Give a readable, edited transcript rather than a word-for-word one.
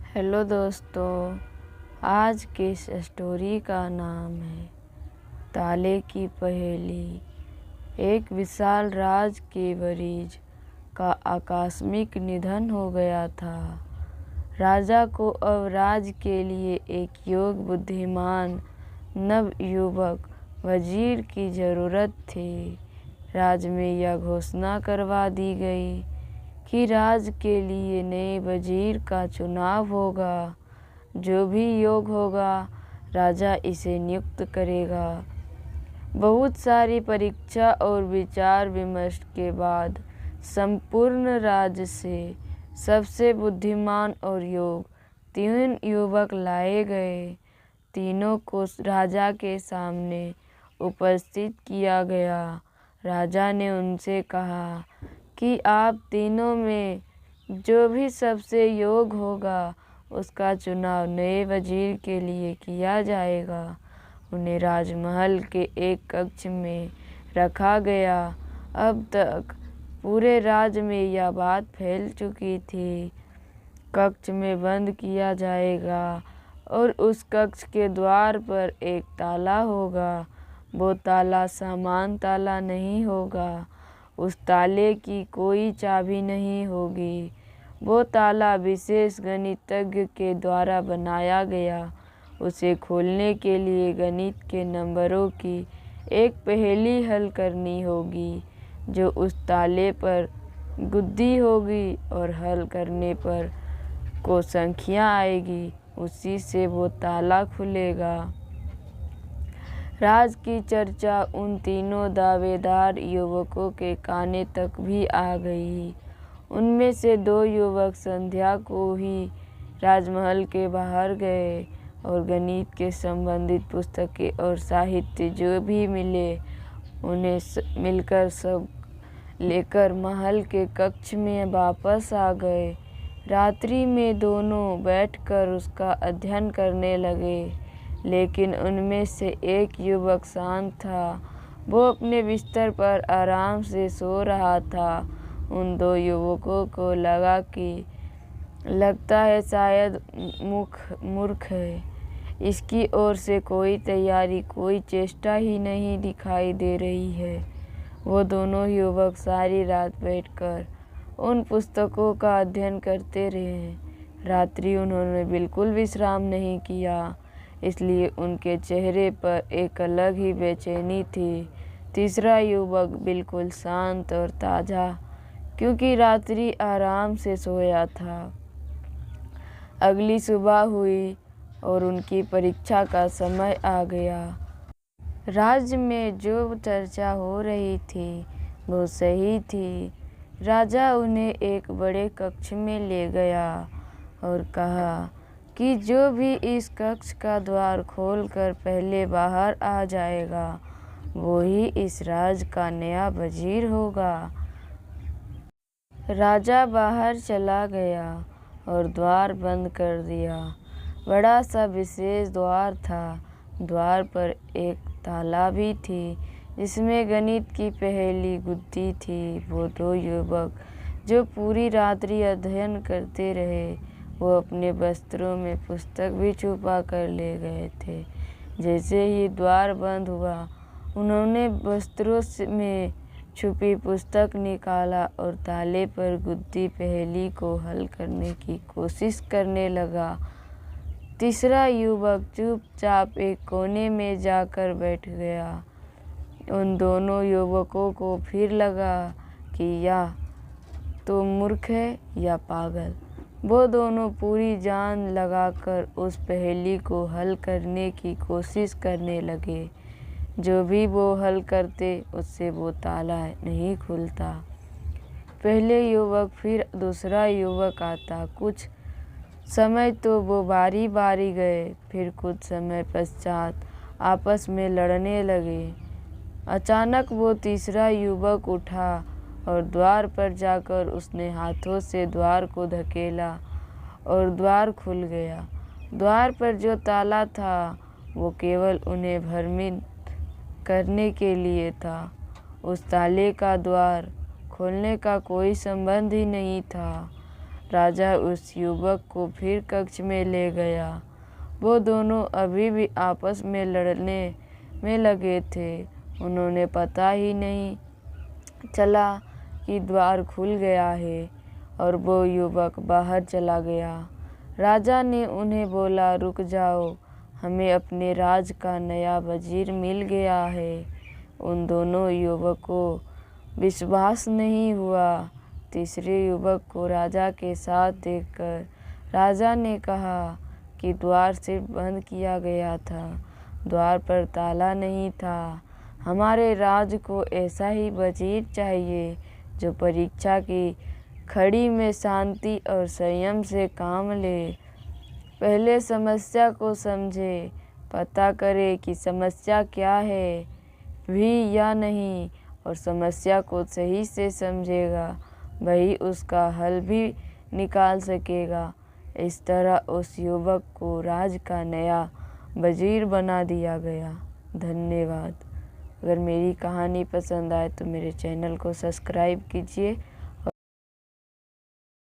Hello दोस्तों, आज की इस स्टोरी का नाम है ताले की पहेली। एक विशाल राज के वरीज का आकस्मिक निधन हो गया था। राजा को अब राज के लिए एक योग्य बुद्धिमान नवयुवक वजीर की ज़रूरत थी। राज में यह घोषणा करवा दी गई कि राज के लिए नए वजीर का चुनाव होगा। जो भी योग्य होगा राजा इसे नियुक्त करेगा। बहुत सारी परीक्षा और विचार विमर्श के बाद संपूर्ण राज्य से सबसे बुद्धिमान और योग्य 3 युवक लाए गए। तीनों को राजा के सामने उपस्थित किया गया। राजा ने उनसे कहा कि आप तीनों में जो भी सबसे योग्य होगा उसका चुनाव नए वजीर के लिए किया जाएगा। उन्हें राजमहल के एक कक्ष में रखा गया। अब तक पूरे राज्य में यह बात फैल चुकी थी। कक्ष में बंद किया जाएगा और उस कक्ष के द्वार पर एक ताला होगा। वो ताला सामान्य ताला नहीं होगा। उस ताले की कोई चाबी नहीं होगी। वो ताला विशेष गणितज्ञ के द्वारा बनाया गया। उसे खोलने के लिए गणित के नंबरों की एक पहेली हल करनी होगी, जो उस ताले पर गुद्दी होगी और हल करने पर को संख्या आएगी, उसी से वो ताला खुलेगा। राज की चर्चा उन तीनों दावेदार युवकों के काने तक भी आ गई। उनमें से 2 युवक संध्या को ही राजमहल के बाहर गए और गणित के संबंधित पुस्तकें और साहित्य जो भी मिले उन्हें मिलकर सब लेकर महल के कक्ष में वापस आ गए। रात्रि में दोनों बैठकर उसका अध्ययन करने लगे, लेकिन उनमें से एक युवक शांत था। वो अपने बिस्तर पर आराम से सो रहा था। उन 2 युवकों को लगा कि लगता है शायद मूर्ख है। इसकी ओर से कोई तैयारी, कोई चेष्टा ही नहीं दिखाई दे रही है। वो दोनों युवक सारी रात बैठकर उन पुस्तकों का अध्ययन करते रहे। रात्रि उन्होंने बिल्कुल विश्राम नहीं किया, इसलिए उनके चेहरे पर एक अलग ही बेचैनी थी। तीसरा युवक बिल्कुल शांत और ताज़ा, क्योंकि रात्रि आराम से सोया था। अगली सुबह हुई और उनकी परीक्षा का समय आ गया। राज्य में जो चर्चा हो रही थी वो सही थी। राजा उन्हें एक बड़े कक्ष में ले गया और कहा कि जो भी इस कक्ष का द्वार खोलकर पहले बाहर आ जाएगा वो ही इस राज का नया वजीर होगा। राजा बाहर चला गया और द्वार बंद कर दिया। बड़ा सा विशेष द्वार था। द्वार पर एक ताला भी थी, जिसमें गणित की पहेली गुत्थी थी। वो 2 युवक जो पूरी रात्रि अध्ययन करते रहे, वो अपने वस्त्रों में पुस्तक भी छुपा कर ले गए थे। जैसे ही द्वार बंद हुआ, उन्होंने वस्त्रों में छुपी पुस्तक निकाला और ताले पर गुत्थी पहेली को हल करने की कोशिश करने लगा। तीसरा युवक चुपचाप एक कोने में जाकर बैठ गया। उन दोनों युवकों को फिर लगा कि या तो मूर्ख है या पागल। वो दोनों पूरी जान लगाकर उस पहेली को हल करने की कोशिश करने लगे। जो भी वो हल करते उससे वो ताला नहीं खुलता। पहले युवक फिर दूसरा युवक आता। कुछ समय तो वो बारी बारी गए, फिर कुछ समय पश्चात आपस में लड़ने लगे। अचानक वो तीसरा युवक उठा और द्वार पर जाकर उसने हाथों से द्वार को धकेला और द्वार खुल गया। द्वार पर जो ताला था वो केवल उन्हें भ्रमित करने के लिए था। उस ताले का द्वार खोलने का कोई संबंध ही नहीं था। राजा उस युवक को फिर कक्ष में ले गया। वो दोनों अभी भी आपस में लड़ने में लगे थे। उन्होंने पता ही नहीं चला कि द्वार खुल गया है और वो युवक बाहर चला गया। राजा ने उन्हें बोला, रुक जाओ, हमें अपने राज का नया वजीर मिल गया है। उन दोनों युवक को विश्वास नहीं हुआ। तीसरे युवक को राजा के साथ देखकर राजा ने कहा कि द्वार सिर्फ बंद किया गया था, द्वार पर ताला नहीं था। हमारे राज को ऐसा ही वजीर चाहिए जो परीक्षा की घड़ी में शांति और संयम से काम ले। पहले समस्या को समझे, पता करे कि समस्या क्या है भी या नहीं, और समस्या को सही से समझेगा वही उसका हल भी निकाल सकेगा। इस तरह उस युवक को राज का नया वजीर बना दिया गया। धन्यवाद। अगर मेरी कहानी पसंद आए तो मेरे चैनल को सब्सक्राइब कीजिए